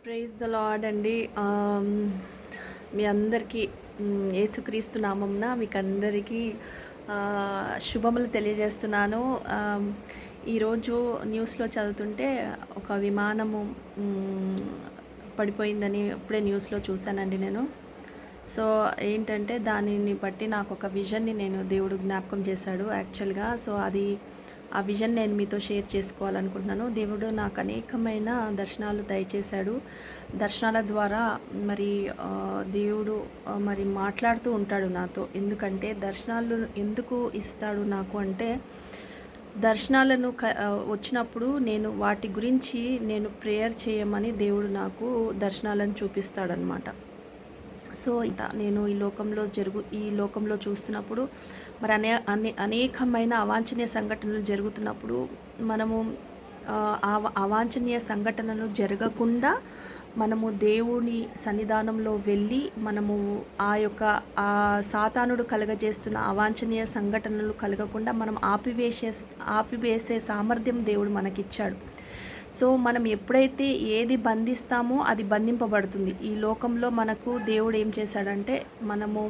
Praise the lord అండి. మీ అందరికీ యేసుక్రీస్తు నామంన మీకు అందరికీ శుభములు తెలియజేస్తున్నాను. ఈరోజు న్యూస్లో చదువుతుంటే ఒక విమానము పడిపోయిందని ఇప్పుడే న్యూస్లో చూశానండి నేను. సో ఏంటంటే దానిని బట్టి నాకు ఒక విజన్ని దేవుడు జ్ఞాపకం చేశాడు యాక్చువల్గా. సో ఆ విజన్ నేను మీతో షేర్ చేసుకోవాలనుకుంటున్నాను. దేవుడు నాకు అనేకమైన దర్శనాలు దయచేశాడు. దర్శనాల ద్వారా మరి దేవుడు మరి మాట్లాడుతూ ఉంటాడు నాతో. ఎందుకంటే దర్శనాలు ఎందుకు ఇస్తాడు నాకు అంటే, దర్శనాలను వచ్చినప్పుడు నేను వాటి గురించి ప్రేయర్ చేయమని దేవుడు నాకు దర్శనాలను చూపిస్తాడనమాట. సో నేను ఈ లోకంలో చూస్తున్నప్పుడు మరి అనేకమైన అవాంఛనీయ సంఘటనలు జరుగుతున్నప్పుడు మనము ఆ అవాంఛనీయ సంఘటనలు జరగకుండా మనము దేవుని సన్నిధానంలో వెళ్ళి మనము ఆ సాతానుడు కలగజేస్తున్న అవాంఛనీయ సంఘటనలు కలగకుండా మనం ఆపివేసే సామర్థ్యం దేవుడు మనకిచ్చాడు. సో మనం ఎప్పుడైతే ఏది బంధిస్తామో అది బంధింపబడుతుంది. ఈ లోకంలో మనకు దేవుడు ఏం చేశాడంటే, మనము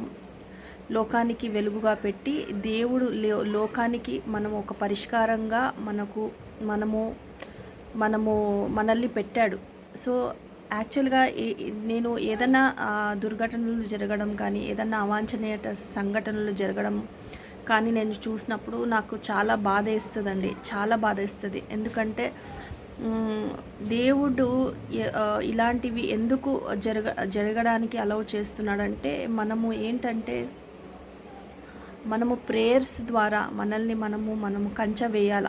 లోకానికి వెలుగుగా పెట్టి దేవుడు లోకానికి మనం ఒక పరిష్కారంగా మనల్ని పెట్టాడు. సో యాక్చువల్గా నేను ఏదైనా దుర్ఘటనలు జరగడం కానీ, ఏదైనా అవాంఛనీయ సంఘటనలు జరగడం కానీ నేను చూసినప్పుడు నాకు చాలా బాధ వేస్తుందండి, చాలా బాధ వేస్తుంది. ఎందుకంటే దేవుడు ఇలాంటివి ఎందుకు జరగడానికి అలౌ చేస్తున్నాడంటే, మనము ప్రేయర్స్ ద్వారా మనము కంచె వేయాల.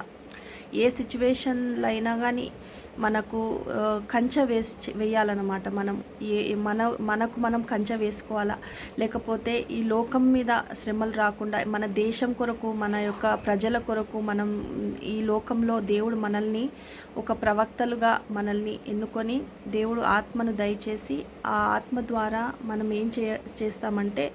ఏ సిచ్యువేషన్లో అయినా కానీ మనకు కంచె వేయాలన్నమాట. మనం కంచె వేసుకోవాలా. లేకపోతే ఈ లోకం మీద శ్రమలు రాకుండా మన దేశం కొరకు, మన యొక్క ప్రజల కొరకు మనం ఈ లోకంలో దేవుడు మనల్ని ఒక ప్రవక్తలుగా మనల్ని ఎన్నుకొని దేవుడు ఆత్మను దయచేసి ఆ ఆత్మ ద్వారా మనం ఏం చేస్తామంటే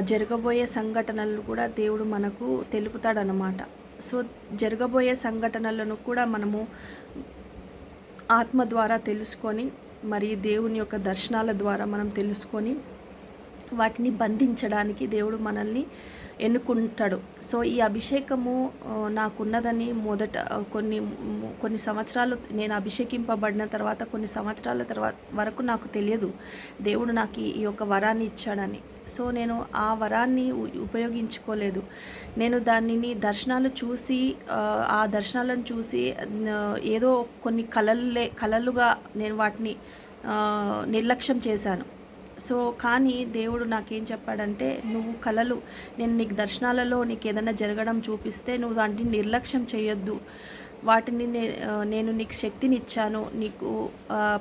జరగబోయే సంఘటనలను కూడా దేవుడు మనకు తెలుపుతాడనమాట. సో జరగబోయే సంఘటనలను కూడా మనము ఆత్మ ద్వారా తెలుసుకొని, మరి దేవుని యొక్క దర్శనాల ద్వారా మనం తెలుసుకొని వాటిని బంధించడానికి దేవుడు మనల్ని ఎన్నుకుంటాడు. సో ఈ అభిషేకము నాకున్నదని కొన్ని సంవత్సరాలు నేను అభిషేకింపబడిన తర్వాత కొన్ని సంవత్సరాల వరకు నాకు తెలియదు దేవుడు నాకు ఈ యొక్క వరాన్ని ఇచ్చాడని. సో నేను ఆ వరాన్ని ఉపయోగించుకోలేదు. నేను దర్శనాలను చూసి ఏదో కొన్ని కలలుగా నేను వాటిని నిర్లక్ష్యం చేశాను. సో కానీ దేవుడు నాకేం చెప్పాడంటే, నేను నీకు దర్శనాలలో నీకు ఏదైనా జరగడం చూపిస్తే నువ్వు వాటిని నిర్లక్ష్యం చేయొద్దు. వాటిని నేను నీకు శక్తినిచ్చాను, నీకు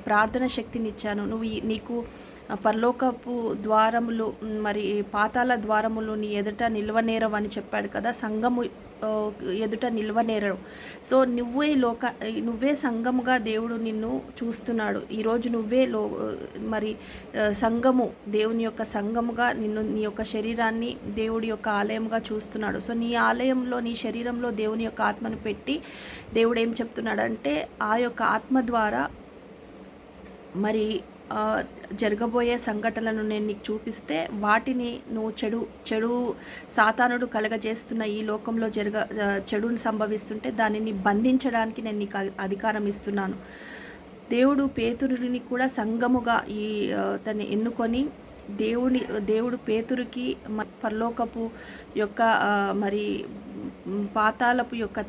ప్రార్థన శక్తినిచ్చాను. నీకు పరలోకపు ద్వారములు మరి పాతాళ ద్వారములు నీ ఎదుట నిల్వనేరవు అని చెప్పాడు కదా. సంఘము ఎదుట నిల్వనేరవు. సో నువ్వే సంఘముగా దేవుడు నిన్ను చూస్తున్నాడు. ఈరోజు మరి సంఘము, దేవుని యొక్క సంఘముగా నీ యొక్క శరీరాన్ని దేవుడి యొక్క ఆలయంగా చూస్తున్నాడు. సో నీ ఆలయంలో, నీ శరీరంలో దేవుని యొక్క ఆత్మను పెట్టి దేవుడు ఏం చెప్తున్నాడంటే, ఆ యొక్క ఆత్మ ద్వారా మరి జరగబోయే సంఘటనలను నేను నీకు చూపిస్తే వాటిని నువ్వు చెడు సాతానుడు కలగజేస్తున్న ఈ లోకంలో చెడును సంభవిస్తుంటే దానిని బంధించడానికి నేను నీకు అధికారం ఇస్తున్నాను. దేవుడు పేతురుని కూడా సంఘముగా తను ఎన్నుకొని దేవుడు పేతురుకి పరలోకపు యొక్క మరి పాతాళపు యొక్క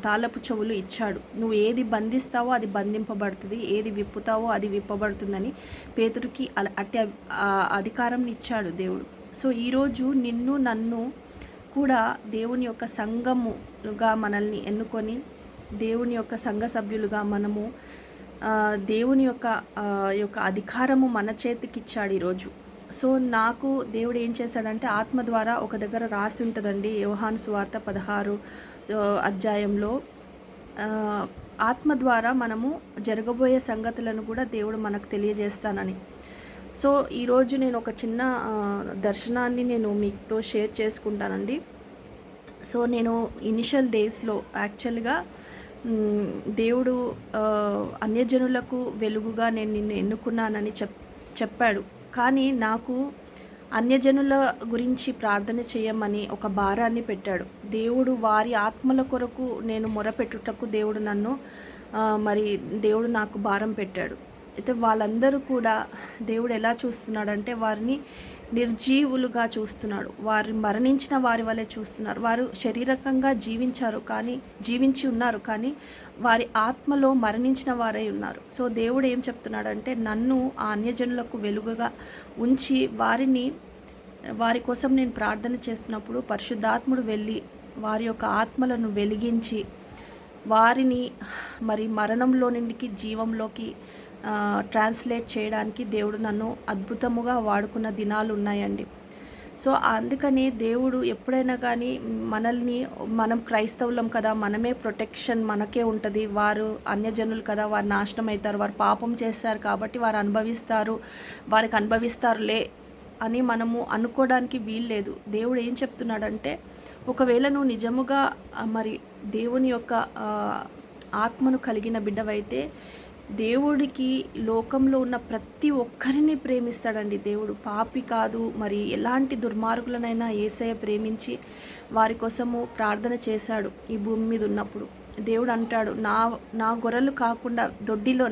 తాళపు చెవులు ఇచ్చాడు. నువ్వు ఏది బంధిస్తావో అది బంధింపబడుతుంది, ఏది విప్పుతావో అది విప్పబడుతుందని పేతురుకి అట్టి అధికారం ఇచ్చాడు దేవుడు. సో ఈరోజు నన్ను కూడా దేవుని యొక్క సంఘముగా మనల్ని ఎన్నుకొని దేవుని యొక్క సంఘ సభ్యులుగా మనము దేవుని యొక్క అధికారము మన చేతికిచ్చాడు ఈరోజు. సో నాకు దేవుడు ఏం చేశాడంటే, ఆత్మ ద్వారా ఒక దగ్గర రాసి ఉంటుందండి, యోహాను సువార్త 16 అధ్యాయంలో ఆత్మ ద్వారా మనము జరగబోయే సంగతులను కూడా దేవుడు మనకు తెలియజేస్తానని. సో ఈరోజు నేను ఒక చిన్న దర్శనాన్ని నేను మీతో షేర్ చేసుకుంటానండి. సో నేను ఇనిషియల్ డేస్లో యాక్చువల్గా హ్మ్. దేవుడు అన్యజనులకు వెలుగుగా నేను నిన్ను ఎన్నుకున్నానని చెప్పాడు. కానీ నాకు అన్యజనుల గురించి ప్రార్థన చేయమని ఒక భారాన్ని పెట్టాడు. దేవుడు వారి ఆత్మల కొరకు నేను మొరపెట్టుటకు దేవుడు నన్ను మరి దేవుడు నాకు భారం పెట్టాడు. అయితే వాళ్ళందరూ కూడా దేవుడు ఎలా చూస్తున్నాడంటే వారిని నిర్జీవులుగా చూస్తున్నాడు. వారు మరణించిన వారి వలె చూస్తున్నారు. వారు శారీరకంగా జీవించి ఉన్నారు కానీ వారి ఆత్మలో మరణించిన వారై ఉన్నారు. సో దేవుడు ఏం చెప్తున్నాడంటే నన్ను ఆ అన్యజనులకు వెలుగుగా ఉంచి వారి కోసం నేను ప్రార్థన చేస్తున్నప్పుడు పరిశుద్ధాత్ముడు వెళ్ళి వారి యొక్క ఆత్మలను వెలిగించి వారిని మరి మరణంలో నుండి జీవంలోకి ట్రాన్స్లేట్ చేయడానికి దేవుడు నన్ను అద్భుతముగా వాడుకున్న దినాలు ఉన్నాయండి. సో అందుకని దేవుడు ఎప్పుడైనా కానీ మనం క్రైస్తవులం కదా, మనమే ప్రొటెక్షన్ మనకే ఉంటుంది. వారు అన్యజనులు కదా, వారు నాశనం అవుతారు, వారు పాపం చేస్తారు కాబట్టి వారికి అనుభవిస్తారులే అని మనము అనుకోవడానికి వీల్లేదు. దేవుడు ఏం చెప్తున్నాడంటే ఒకవేళ నువ్వు నిజముగా మరి దేవుని యొక్క ఆత్మను కలిగిన బిడ్డవైతే దేవుడికి లోకంలో ఉన్న ప్రతి ఒక్కరిని ప్రేమిస్తాడండి. దేవుడు పాపి కాదు. మరి ఎలాంటి దుర్మార్గులనైనా యేసయ్య ప్రేమించి వారి కోసము ప్రార్థన చేశాడు ఈ భూమి మీద ఉన్నప్పుడు. దేవుడు అంటాడు, నా గొర్రెలు కాకుండా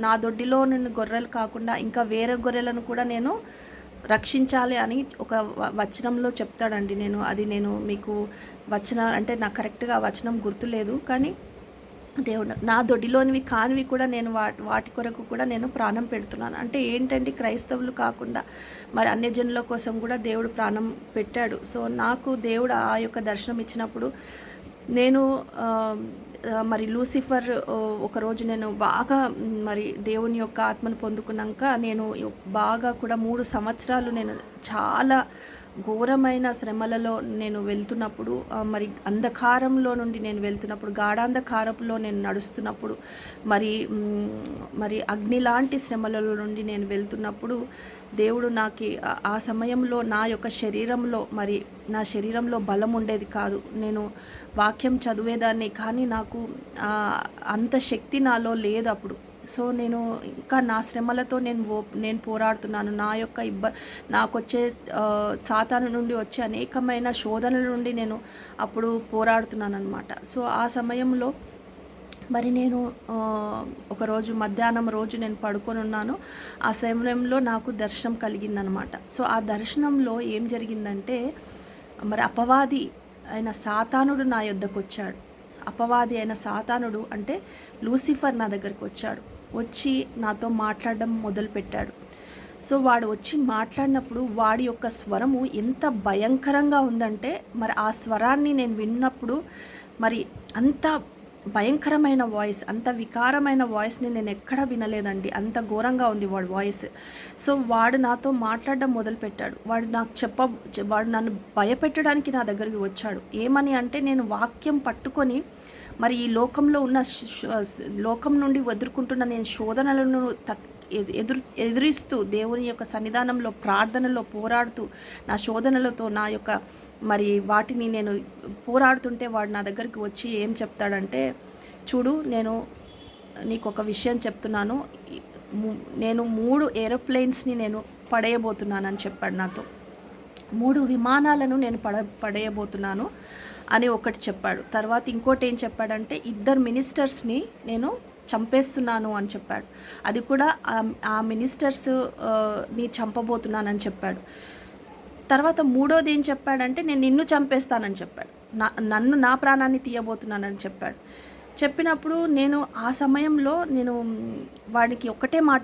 నా దొడ్డిలో ఉన్న గొర్రెలు కాకుండా ఇంకా వేరే గొర్రెలను కూడా నేను రక్షించాలి అని ఒక వచనంలో చెప్తాడండి. నేను మీకు అంటే నాకు కరెక్ట్గా వచనం గుర్తులేదు, కానీ దేవుడు నా దొడ్డిలోనివి కానివి కూడా నేను వాటి కొరకు కూడా నేను ప్రాణం పెడుతున్నాను. అంటే ఏంటంటే క్రైస్తవులు కాకుండా మరి అన్యజనుల కోసం కూడా దేవుడు ప్రాణం పెట్టాడు. సో నాకు దేవుడు ఆ యొక్క దర్శనం ఇచ్చినప్పుడు నేను మరి లూసిఫర్ ఒకరోజు నేను బాగా మరి దేవుని యొక్క ఆత్మను పొందుకున్నాక నేను బాగా కూడా 3 సంవత్సరాలు నేను చాలా ఘోరమైన శ్రమలలో నేను వెళ్తున్నప్పుడు మరి అంధకారంలో నుండి నేను వెళ్తున్నప్పుడు గాఢాంధకారంలో నేను నడుస్తున్నప్పుడు మరి అగ్ని లాంటి శ్రమలలో నుండి నేను వెళ్తున్నప్పుడు దేవుడు నాకు ఆ సమయంలో నా శరీరంలో బలం ఉండేది కాదు. నేను వాక్యం చదివేదాన్ని కానీ నాకు అంత శక్తి నాలో లేదు అప్పుడు. సో నేను ఇంకా నా శ్రమలతో నేను పోరాడుతున్నాను. నాకొచ్చే సాతాను నుండి వచ్చే అనేకమైన శోధనల నుండి నేను అప్పుడు పోరాడుతున్నాను అనమాట. సో ఆ సమయంలో మరి నేను ఒకరోజు మధ్యాహ్నం నేను పడుకొని ఉన్నాను. ఆ సమయంలో నాకు దర్శనం కలిగిందనమాట. సో ఆ దర్శనంలో ఏం జరిగిందంటే మరి అపవాది అయిన సాతానుడు నా యొద్దకు వచ్చాడు. అపవాది అయిన సాతానుడు అంటే లూసిఫర్ నా దగ్గరికి వచ్చి నాతో మాట్లాడడం మొదలుపెట్టాడు. సో వాడు వచ్చి మాట్లాడినప్పుడు వాడి యొక్క స్వరము ఎంత భయంకరంగా ఉందంటే మరి ఆ స్వరాన్ని నేను విన్నప్పుడు మరి అంత భయంకరమైన వాయిస్, అంత వికారమైన వాయిస్ని నేను ఎక్కడా వినలేదండి. అంత ఘోరంగా ఉంది వాడి వాయిస్. సో వాడు నాతో మాట్లాడడం మొదలుపెట్టాడు. వాడు నన్ను భయపెట్టడానికి నా దగ్గరికి వచ్చాడు. ఏమని అంటే నేను వాక్యం పట్టుకొని మరి ఈ లోకంలో ఉన్న లోకం నుండి ఎదుర్కొంటున్న నేను శోధనలను ఎదురిస్తూ దేవుని యొక్క సన్నిధానంలో ప్రార్థనలో పోరాడుతూ నా శోధనలతో నా యొక్క మరి వాటిని నేను పోరాడుతుంటే వాడు నా దగ్గరికి వచ్చి ఏం చెప్తాడంటే, చూడు నేను నీకు ఒక విషయం చెప్తున్నాను, నేను 3 ఏరోప్లేన్స్ని నేను పడేయబోతున్నానని చెప్పాడు నాతో. 3 విమానాలను నేను పడేయబోతున్నాను అని ఒకటి చెప్పాడు. తర్వాత ఇంకోటి ఏం చెప్పాడంటే 2 మినిస్టర్స్ని నేను చంపేస్తున్నాను అని చెప్పాడు. అది కూడా ఆ మినిస్టర్స్ని చంపబోతున్నానని చెప్పాడు. తర్వాత మూడోది ఏం చెప్పాడంటే నేను నిన్ను చంపేస్తానని చెప్పాడు. నా ప్రాణాన్ని తీయబోతున్నానని చెప్పాడు. చెప్పినప్పుడు నేను ఆ సమయంలో నేను వాడికి ఒక్కటే మాట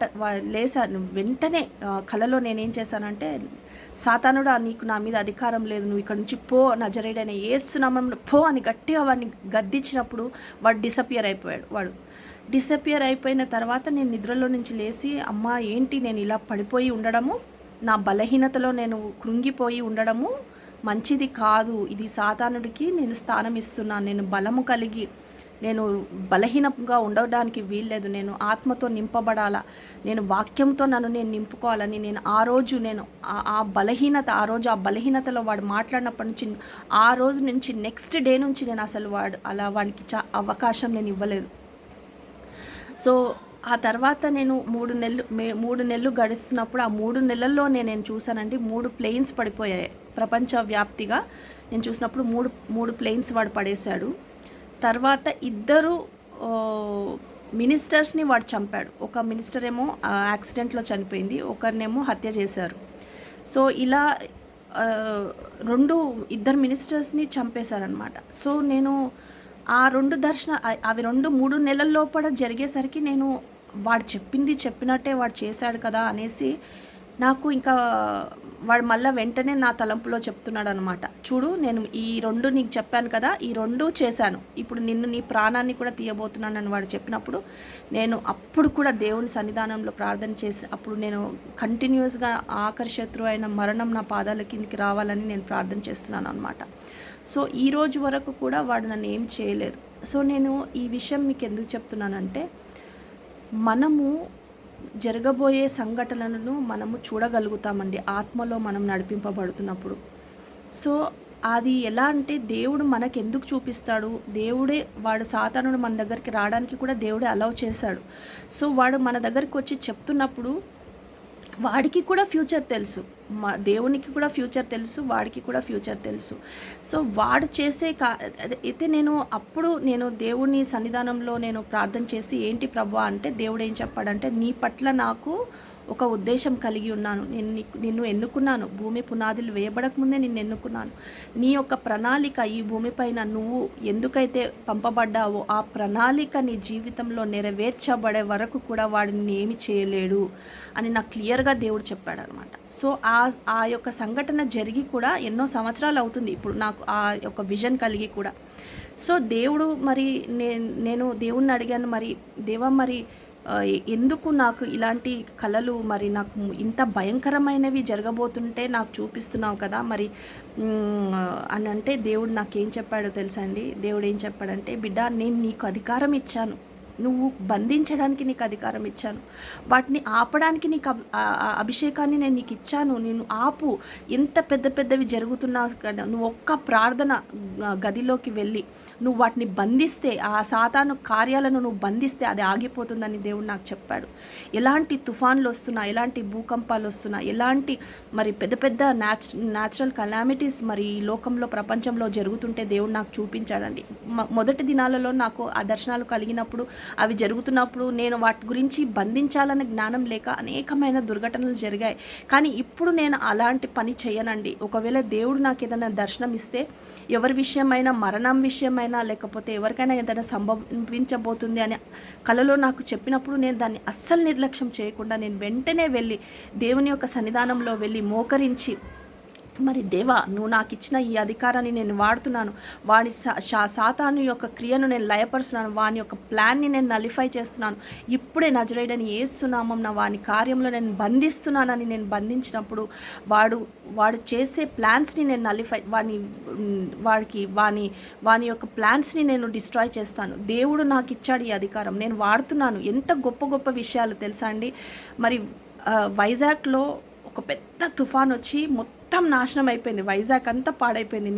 లేసాను. వెంటనే కలలో నేనేం చేశానంటే, సాతానుడా నీకు నా మీద అధికారం లేదు, నువ్వు ఇక్కడ నుంచి పో, నజరేయుడైన యేసు నామములో పో అని గట్టిగా వాడిని గద్దించినప్పుడు వాడు డిసపియర్ అయిపోయిన తర్వాత నేను నిద్రలో నుంచి లేచి, అమ్మా ఏంటి నేను ఇలా పడిపోయి ఉండడము, నా బలహీనతలో నేను కృంగిపోయి ఉండడము మంచిది కాదు. ఇది సాతానుడికి నేను స్థానం ఇస్తున్నాను. నేను బలము కలిగి నేను బలహీనంగా ఉండడానికి వీల్లేదు. నేను ఆత్మతో నింపబడాలా, నేను వాక్యంతో నేను నింపుకోవాలని నేను ఆ బలహీనతలో వాడు మాట్లాడినప్పటి నుంచి ఆ రోజు నుంచి నెక్స్ట్ డే నుంచి నేను అసలు వాడికి అవకాశం నేను ఇవ్వలేదు. సో ఆ తర్వాత నేను 3 నెలలు గడుస్తున్నప్పుడు ఆ 3 నెలల్లోనే నేను చూసానండి 3 ప్లేన్స్ పడిపోయాయి. ప్రపంచవ్యాప్తిగా నేను చూసినప్పుడు 3 ప్లేన్స్ వాడు పడేశాడు. తర్వాత ఇద్దరు మినిస్టర్స్ని వాడు చంపాడు. ఒక మినిస్టర్ ఏమో యాక్సిడెంట్లో చనిపోయింది, ఒకరినేమో హత్య చేశారు. సో ఇలా ఇద్దరు మినిస్టర్స్ని చంపేశారనమాట. సో నేను ఆ 2 అవి 3 నెలల లోపల జరిగేసరికి నేను వాడు చెప్పింది చెప్పినట్టే వాడు చేశాడు కదా అనేసి నాకు ఇంకా వాడు మళ్ళీ వెంటనే నా తలంపులో చెప్తున్నాడు అనమాట. చూడు, నేను ఈ 2 నీకు చెప్పాను కదా, ఈ 2 చేశాను, ఇప్పుడు నీ ప్రాణాన్ని కూడా తీయబోతున్నానని వాడు చెప్పినప్పుడు నేను అప్పుడు కూడా దేవుని సన్నిధానంలో ప్రార్థన చేసి అప్పుడు నేను కంటిన్యూస్గా ఆఖరి శత్రువు అయిన మరణం నా పాదాల కిందికి రావాలని నేను ప్రార్థన చేస్తున్నాను అనమాట. సో ఈ రోజు వరకు కూడా వాడు నన్ను ఏం చేయలేదు. సో నేను ఈ విషయం మీకు ఎందుకు చెప్తున్నానంటే, మనము జరగబోయే సంఘటనలను మనము చూడగలుగుతామండి ఆత్మలో మనం నడిపింపబడుతున్నప్పుడు. సో అది ఎలా అంటే దేవుడు మనకు ఎందుకు చూపిస్తాడు, వాడు సాతానుడు మన దగ్గరికి రావడానికి కూడా దేవుడే అలౌ చేశాడు. సో వాడు మన దగ్గరికి వచ్చి చెప్తున్నప్పుడు వాడికి కూడా ఫ్యూచర్ తెలుసు, దేవునికి కూడా ఫ్యూచర్ తెలుసు, వాడికి కూడా ఫ్యూచర్ తెలుసు. సో వాడు చేసే అయితే నేను దేవుని సన్నిధానంలో నేను ప్రార్థన చేసి, ఏంటి ప్రభువా అంటే దేవుడు ఏం చెప్పాడంటే, నీ పట్ల నాకు ఒక ఉద్దేశం కలిగి ఉన్నాను, నిన్ను ఎన్నుకున్నాను, భూమి పునాదులు వేయబడకముందే నిన్ను ఎన్నుకున్నాను. నీ యొక్క ప్రణాళిక ఈ భూమిపైన నువ్వు ఎందుకైతే పంపబడ్డావో ఆ ప్రణాళిక నీ జీవితంలో నెరవేర్చబడే వరకు కూడా వాడిని ఏమి చేయలేడు అని నాకు క్లియర్గా దేవుడు చెప్పాడనమాట. సో ఆ యొక్క సంఘటన జరిగి కూడా ఎన్నో సంవత్సరాలు అవుతుంది ఇప్పుడు నాకు ఆ యొక్క విజన్ కలిగి కూడా. సో దేవుడు మరి నేను దేవుణ్ణి అడిగాను, దేవా ఎందుకు నాకు ఇలాంటి కళలు, నాకు ఇంత భయంకరమైనవి జరగబోతుంటే నాకు చూపిస్తున్నావు కదా అని అంటే, దేవుడు నాకేం చెప్పాడో తెలుసా అండి? దేవుడు ఏం చెప్పాడంటే, బిడ్డ, నేను నీకు అధికారం ఇచ్చాను, నువ్వు బంధించడానికి నీకు అధికారం ఇచ్చాను, వాటిని ఆపడానికి నీకు అభిషేకాన్ని నేను నీకు ఇచ్చాను, నేను ఆపు. ఎంత పెద్దవి జరుగుతున్నా కదా, నువ్వు ఒక్క ప్రార్థన గదిలోకి వెళ్ళి నువ్వు వాటిని బంధిస్తే, ఆ సాతాను కార్యాలను నువ్వు బంధిస్తే అది ఆగిపోతుందని దేవుడు నాకు చెప్పాడు. ఎలాంటి తుఫాన్లు వస్తున్నా, ఎలాంటి భూకంపాలు వస్తున్నా, ఎలాంటి పెద్ద న్యాచురల్ కలామిటీస్ ఈ లోకంలో ప్రపంచంలో జరుగుతుంటే దేవుడు నాకు చూపించాడండి. మొదటి దినాలలో నాకు ఆ దర్శనాలు కలిగినప్పుడు, అవి జరుగుతున్నప్పుడు నేను వాటి గురించి బంధించాలనే జ్ఞానం లేక అనేకమైన దుర్ఘటనలు జరిగాయి. కానీ ఇప్పుడు నేను అలాంటి పని చేయనండి. ఒకవేళ దేవుడు నాకు ఏదైనా దర్శనం ఇస్తే, ఎవరి విషయమైనా, మరణం విషయమైనా, లేకపోతే ఎవరికైనా ఏదైనా సంభవించబోతుంది అని కలలో నాకు చెప్పినప్పుడు నేను దాన్ని అస్సలు నిర్లక్ష్యం చేయకుండా నేను వెంటనే వెళ్ళి దేవుని యొక్క సన్నిధానంలో వెళ్ళి మోకరించి, దేవా, నువ్వు నాకు ఇచ్చిన ఈ అధికారాన్ని నేను వాడుతున్నాను, వాడి సాతాను యొక్క క్రియను నేను లయపరుస్తున్నాను, వాని యొక్క ప్లాన్ని నేను నలిఫై చేస్తున్నాను, ఇప్పుడే నజరేయుడైన యేసు నామమున వాని కార్యంలో నేను బంధిస్తున్నానని నేను బంధించినప్పుడు వాడు చేసే ప్లాన్స్ని నేను నలిఫై వాని యొక్క ప్లాన్స్ని నేను డిస్ట్రాయ్ చేస్తాను. దేవుడు నాకు ఇచ్చాడు ఈ అధికారం, నేను వాడుతున్నాను. ఎంత గొప్ప విషయాలు తెలుసా అండి? వైజాగ్లో ఒక పెద్ద తుఫాన్ వచ్చి మొత్తం నాశనం అయిపోయింది, వైజాగ్ అంతా పాడైపోయింది.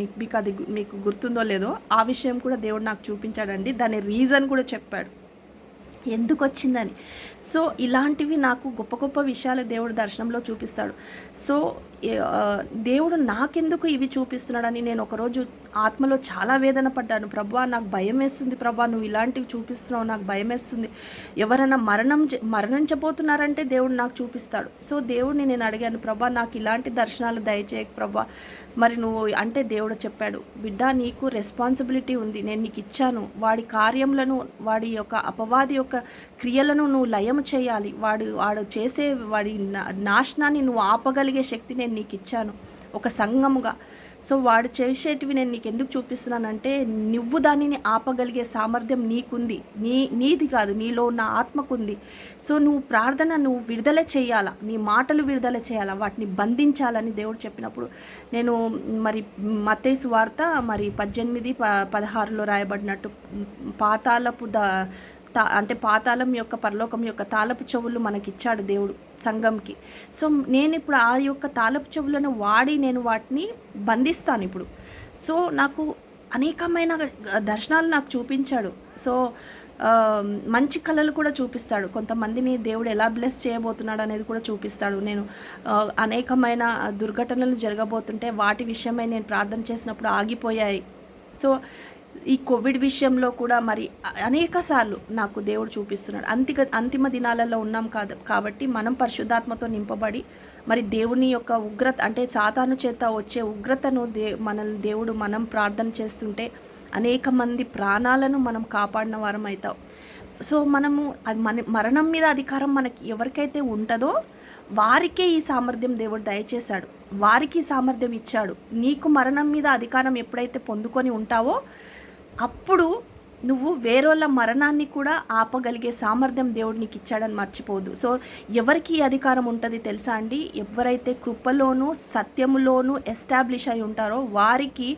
మీకు గుర్తుందో లేదో, ఆ విషయం కూడా దేవుడు నాకు చూపించాడండి. దాని రీజన్ కూడా చెప్పాడు ఎందుకు వచ్చిందని. సో ఇలాంటివి నాకు గొప్ప విషయాలు దేవుడు దర్శనంలో చూపిస్తాడు. సో దేవుడు నాకెందుకు ఇవి చూపిస్తున్నాడని నేను ఒకరోజు ఆత్మలో చాలా వేదన పడ్డాను. ప్రభువా, నాకు భయం వేస్తుంది, ప్రభువా, నువ్వు ఇలాంటివి చూపిస్తున్నావు, నాకు భయం వేస్తుంది. ఎవరైనా మరణించబోతున్నారంటే దేవుడు నాకు చూపిస్తాడు. సో దేవుడిని నేను అడిగాను, ప్రభువా, నాకు ఇలాంటి దర్శనాలు దయచేయకు ప్రభువా. నువ్వు అంటే దేవుడు చెప్పాడు, బిడ్డ, నీకు రెస్పాన్సిబిలిటీ ఉంది, నేను నీకు ఇచ్చాను. వాడి కార్యములను, వాడి యొక్క అపవాది యొక్క క్రియలను నువ్వు లయం చేయాలి. వాడు చేసే వాడి నాశనాన్ని నువ్వు ఆపగలిగే శక్తి నేను నీకు ఇచ్చాను ఒక సంఘముగా. సో వాడు చేసేటివి నేను నీకు ఎందుకు చూపిస్తున్నానంటే, నువ్వు దానిని ఆపగలిగే సామర్థ్యం నీకుంది, నీది కాదు, నీలో ఉన్న ఆత్మకుంది. సో నువ్వు విడుదల చేయాలా, నీ మాటలు విడుదల చేయాలా, వాటిని బంధించాలని దేవుడు చెప్పినప్పుడు నేను మత్తయి సువార్త 18:16 రాయబడినట్టు పాతాళం యొక్క పరలోకం యొక్క తాళపు చెవులు మనకిచ్చాడు దేవుడు సంఘంకి. సో నేను ఇప్పుడు ఆ యొక్క తాళపు చెవులను వాడి నేను వాటిని బంధిస్తాను ఇప్పుడు. సో నాకు అనేకమైన దర్శనాలు నాకు చూపించాడు. సో మంచి కళలు కూడా చూపిస్తాడు. కొంతమందిని దేవుడు ఎలా బ్లెస్ చేయబోతున్నాడు అనేది కూడా చూపిస్తాడు. నేను అనేకమైన దుర్ఘటనలు జరగబోతుంటే వాటి విషయమై నేను ప్రార్థన చేసినప్పుడు ఆగిపోయాయి. సో ఈ కోవిడ్ విషయంలో కూడా మరి అనేక సార్లు నాకు దేవుడు చూపిస్తున్నాడు. అంతిమ దినాలలో ఉన్నాం కాబట్టి మనం పరిశుద్ధాత్మతో నింపబడి మరి దేవుని యొక్క ఉగ్రత అంటే సాతాను చేత వచ్చే ఉగ్రతను మనల్ని దేవుడు మనం ప్రార్థన చేస్తుంటే అనేక మంది ప్రాణాలను మనం కాపాడిన వారం అవుతాం. సో మనము అది మరణం మీద అధికారం మనకి ఎవరికైతే ఉంటుందో వారికే ఈ సామర్థ్యం దేవుడు దయచేశాడు, వారికి సామర్థ్యం ఇచ్చాడు. నీకు మరణం మీద అధికారం ఎప్పుడైతే పొందుకొని ఉంటావో అప్పుడు నువ్వు వేరేళ్ళ మరణాన్ని కూడా ఆపగలిగే సామర్థ్యం దేవుడు నీకు ఇచ్చాడని మర్చిపోదు. సో ఎవరికి అధికారం ఉంటుంది తెలుసా అండి? ఎవరైతే కృపలోనూ సత్యములోనూ ఎస్టాబ్లిష్ అయి ఉంటారో వారికి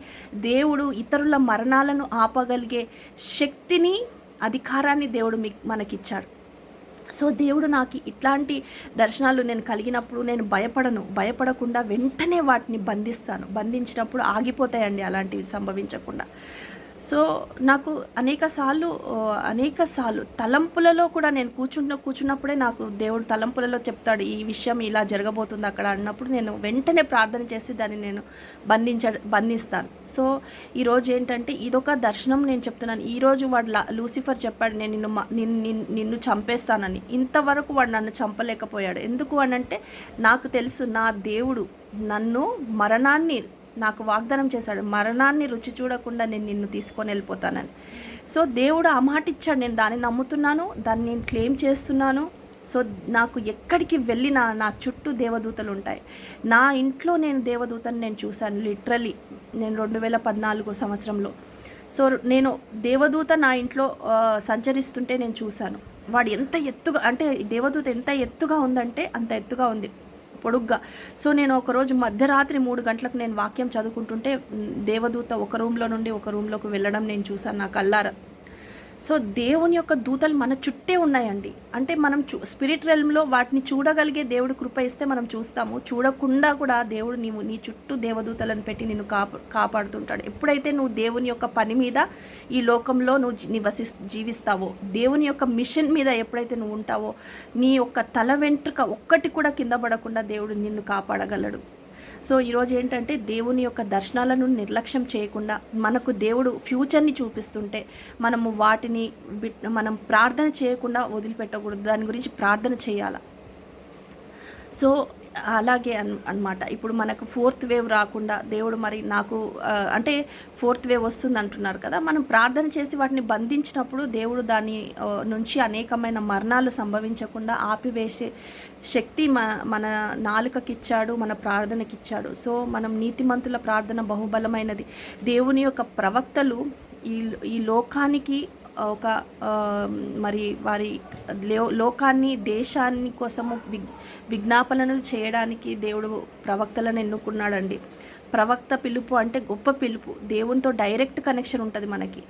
దేవుడు ఇతరుల మరణాలను ఆపగలిగే శక్తిని, అధికారాన్ని దేవుడు మనకిచ్చాడు. సో దేవుడు నాకు ఇట్లాంటి దర్శనాలు నేను కలిగినప్పుడు నేను భయపడకుండా వెంటనే వాటిని బంధించినప్పుడు ఆగిపోతాయండి అలాంటివి సంభవించకుండా. సో నాకు అనేక సార్లు తలంపులలో కూడా నేను కూర్చున్నప్పుడే నాకు దేవుడు తలంపులలో చెప్తాడు, ఈ విషయం ఇలా జరగబోతుంది అక్కడ అన్నప్పుడు నేను వెంటనే ప్రార్థన చేసి దాన్ని నేను బంధిస్తాను. సో ఈరోజు ఏంటంటే ఇదొక దర్శనం నేను చెప్తున్నాను. ఈరోజు వాడు లూసిఫర్ చెప్పాడు, నేను నిన్ను చంపేస్తానని. ఇంతవరకు వాడు నన్ను చంపలేకపోయాడు. ఎందుకు అనంటే నాకు తెలుసు నా దేవుడు నన్ను నాకు వాగ్దానం చేశాడు, మరణాన్ని రుచి చూడకుండా నేను నిన్ను తీసుకొని వెళ్ళిపోతానని. సో దేవుడు ఆ మాట ఇచ్చాడు, నేను దాన్ని నమ్ముతున్నాను, దాన్ని నేను క్లెయిమ్ చేస్తున్నాను. సో నాకు ఎక్కడికి వెళ్ళినా నా చుట్టూ దేవదూతలు ఉంటాయి. నా ఇంట్లో నేను దేవదూతను నేను చూశాను లిటరలీ. నేను 2014 సంవత్సరంలో సో నేను దేవదూత నా ఇంట్లో సంచరిస్తుంటే నేను చూశాను. వాడు ఎంత ఎత్తుగా అంటే దేవదూత ఎంత ఎత్తుగా ఉందంటే అంత ఎత్తుగా ఉంది, పొడుగ్గా. సో నేను ఒకరోజు మధ్యరాత్రి 3 గంటలకు నేను వాక్యం చదువుకుంటుంటే దేవదూత ఒక రూమ్లో నుండి ఒక రూమ్లోకి వెళ్ళడం నేను చూశాను నా కళ్ళారా. సో దేవుని యొక్క దూతలు మన చుట్టే ఉన్నాయండి. అంటే మనం స్పిరిట్ రెల్మ్లో వాటిని చూడగలిగే దేవుడు కృప ఇస్తే మనం చూస్తాము. చూడకుండా కూడా దేవుడు నీ చుట్టూ దేవదూతలను పెట్టి నిన్ను కాపాడుతుంటాడు. ఎప్పుడైతే నువ్వు దేవుని యొక్క పని మీద ఈ లోకంలో నువ్వు జీవిస్తావో, దేవుని యొక్క మిషన్ మీద ఎప్పుడైతే నువ్వు ఉంటావో, నీ యొక్క తల వెంట్రుక ఒక్కటి కూడా కింద పడకుండా దేవుడు నిన్ను కాపాడగలడు. సో ఈరోజు ఏంటంటే దేవుని యొక్క దర్శనాలను నిర్లక్ష్యం చేయకుండా మనకు దేవుడు ఫ్యూచర్ని చూపిస్తుంటే మనము వాటిని మనం ప్రార్థన చేయకుండా వదిలిపెట్టకూడదు, దాని గురించి ప్రార్థన చేయాలి. సో అలాగే అన్నమాట. ఇప్పుడు మనకు 4th వేవ్ రాకుండా దేవుడు మరి నాకు అంటే 4th వేవ్ వస్తుంది అంటున్నారు కదా, మనం ప్రార్థన చేసి వాటిని బంధించినప్పుడు దేవుడు దాని నుంచి అనేకమైన మరణాలు సంభవించకుండా ఆపివేసే శక్తి మన నాలుకకిచ్చాడు, మన ప్రార్థనకిచ్చాడు. సో మనం నీతిమంతుల ప్రార్థన బహుబలమైనది. దేవుని యొక్క ప్రవక్తలు ఈ లోకానికి ఒక మరి వారి లోకాన్ని దేశాన్ని కోసము విజ్ఞాపనలు చేయడానికి దేవుడు ప్రవక్తలను ఎన్నుకున్నాడండి. ప్రవక్త పిలుపు అంటే గొప్ప పిలుపు, దేవునితో డైరెక్ట్ కనెక్షన్ ఉంటుంది మనకి.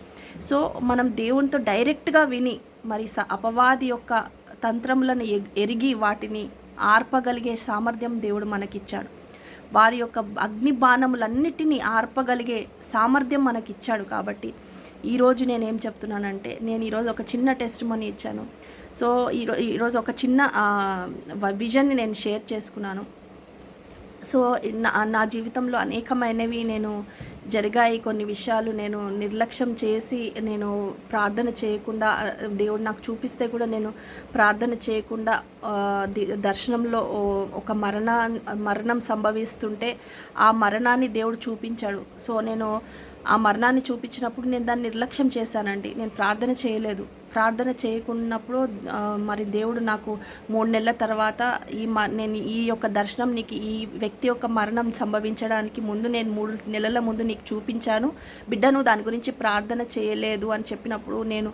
సో మనం దేవునితో డైరెక్ట్గా విని మరి అపవాది యొక్క తంత్రములను ఎరిగి వాటిని ఆర్పగలిగే సామర్థ్యం దేవుడు మనకిచ్చాడు. వారి యొక్క అగ్ని బాణములన్నిటినీ ఆర్పగలిగే సామర్థ్యం మనకిచ్చాడు. కాబట్టి ఈరోజు నేనేం చెప్తున్నానంటే, నేను ఈరోజు ఒక చిన్న టెస్టిమనీ ఇచ్చాను. సో ఈరోజు ఒక చిన్న విజన్ని నేను షేర్ చేసుకున్నాను. సో నా జీవితంలో అనేకమైనవి జరిగాయి. కొన్ని విషయాలు నేను నిర్లక్ష్యం చేసి నేను ప్రార్థన చేయకుండా, దేవుడు నాకు చూపిస్తే కూడా నేను ప్రార్థన చేయకుండా దర్శనంలో ఒక మరణం సంభవిస్తుంటే ఆ మరణాన్ని దేవుడు చూపించాడు. సో నేను ఆ మరణాన్ని చూపించినప్పుడు నేను దాన్ని నిర్లక్ష్యం చేశానండి. నేను ప్రార్థన చేయలేదు. ప్రార్థన చేయకున్నప్పుడు మరి దేవుడు నాకు 3 నెలల తర్వాత నేను ఈ యొక్క దర్శనం నీకు ఈ వ్యక్తి యొక్క మరణం సంభవించడానికి ముందు నేను 3 నెలల ముందు నీకు చూపించాను బిడ్డ, నువ్వు దాని గురించి ప్రార్థన చేయలేదు అని చెప్పినప్పుడు నేను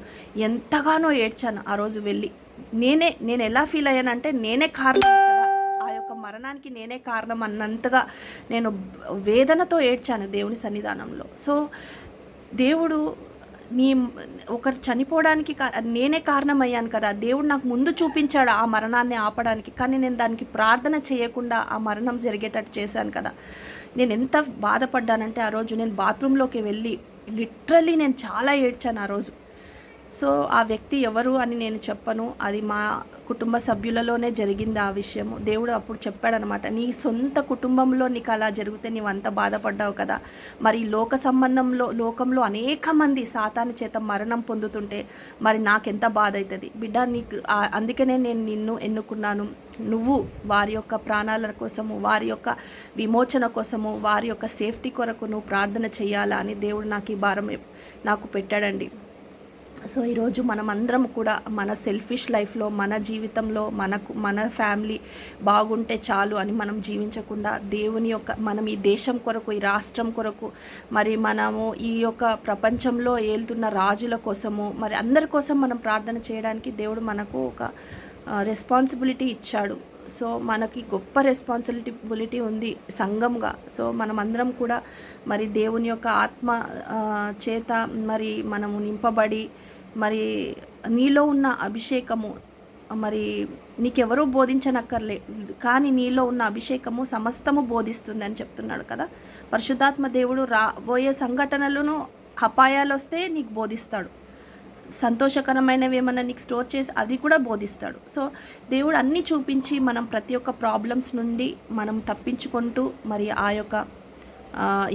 ఎంతగానో ఏడ్చాను. ఆ రోజు వెళ్ళి నేను ఎలా ఫీల్ అయ్యానంటే నేనే కారణం కదా, ఆ యొక్క మరణానికి నేనే కారణం అన్నంతగా నేను వేదనతో ఏడ్చాను దేవుని సన్నిధానంలో. సో దేవుడు ఒకరు చనిపోవడానికి నేనే కారణమయ్యాను కదా, దేవుడు నాకు ముందు చూపించాడు ఆ మరణాన్ని ఆపడానికి, కానీ నేను దానికి ప్రార్థన చేయకుండా ఆ మరణం జరిగేటట్టు చేశాను కదా. నేను ఎంత బాధపడ్డానంటే ఆ రోజు నేను బాత్రూంలోకి వెళ్ళి లిటరల్లీ నేను చాలా ఏడ్చాను ఆ రోజు. సో ఆ వ్యక్తి ఎవరు అని నేను చెప్పను. అది మా కుటుంబ సభ్యులలోనే జరిగింది ఆ విషయము. దేవుడు అప్పుడు చెప్పాడనమాట, నీ సొంత కుటుంబంలో నీకు అలా జరిగితే నీవంత బాధపడ్డావు కదా, మరి లోకంలో అనేక మంది సాతాను చేత మరణం పొందుతుంటే మరి నాకెంత బాధ అవుతుంది బిడ్డ. నీకు అందుకనే నేను నిన్ను ఎన్నుకున్నాను. నువ్వు వారి యొక్క ప్రాణాల కోసము, వారి యొక్క విమోచన కోసము, వారి యొక్క సేఫ్టీ కొరకు నువ్వు ప్రార్థన చేయాలా అని దేవుడు నాకు ఈ భారం నాకు పెట్టాడండి. సో ఈరోజు మనమందరం కూడా మన సెల్ఫిష్ లైఫ్లో, మన జీవితంలో మన ఫ్యామిలీ బాగుంటే చాలు అని మనం జీవించకుండా దేవుని యొక్క మనం ఈ దేశం కొరకు, ఈ రాష్ట్రం కొరకు, మరి మనము ఈ యొక్క ప్రపంచంలో ఏలుతున్న రాజుల కోసము, మరి అందరి కోసం మనం ప్రార్థన చేయడానికి దేవుడు మనకు ఒక రెస్పాన్సిబిలిటీ ఇచ్చాడు. సో మనకి గొప్ప రెస్పాన్సిబిలిటీ ఉంది సంఘంగా. సో మనమందరం కూడా మరి దేవుని యొక్క ఆత్మ చేత మరి మనము నింపబడి, మరి నీలో ఉన్న అభిషేకము మరి నీకెవరూ బోధించనక్కర్లే, కానీ నీలో ఉన్న అభిషేకము సమస్తము బోధిస్తుంది అని చెప్తున్నాడు కదా. పరిశుద్ధాత్మ దేవుడు రాబోయే సంఘటనలను, అపాయాలు వస్తే నీకు బోధిస్తాడు. సంతోషకరమైనవి ఏమన్నా నీకు స్టోర్ చేసి అది కూడా బోధిస్తాడు. సో దేవుడు అన్నీ చూపించి మనం ప్రతి ఒక్క ప్రాబ్లమ్స్ నుండి మనం తప్పించుకుంటూ మరి ఆ యొక్క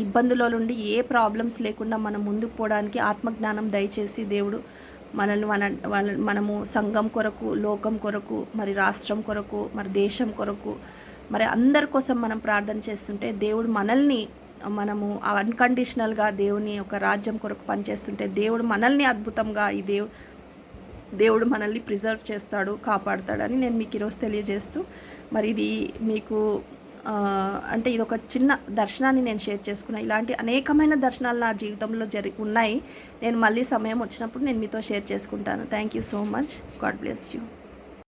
ఇబ్బందుల నుండి ఏ ప్రాబ్లమ్స్ లేకుండా మనం ముందుకు పోవడానికి ఆత్మజ్ఞానం దయచేసి దేవుడు మనము సంఘం కొరకు, లోకం కొరకు, మరి రాష్ట్రం కొరకు, మరి దేశం కొరకు, మరి అందరి కోసం మనం ప్రార్థన చేస్తుంటే దేవుడు మనము అన్కండిషనల్గా దేవుని ఒక రాజ్యం కొరకు పనిచేస్తుంటే దేవుడు మనల్ని అద్భుతంగా దేవుడు మనల్ని ప్రిజర్వ్ చేస్తాడు, కాపాడుతాడని నేను మీకు ఈరోజు తెలియజేస్తూ, మరి ఇది మీకు అంటే ఇది ఒక చిన్న దర్శనాన్ని నేను షేర్ చేసుకున్నాను. ఇలాంటి అనేకమైన దర్శనాలు నా జీవితంలో ఉన్నాయి. నేను మళ్ళీ సమయం వచ్చినప్పుడు నేను మీతో షేర్ చేసుకుంటాను. Thank you so much. God bless you.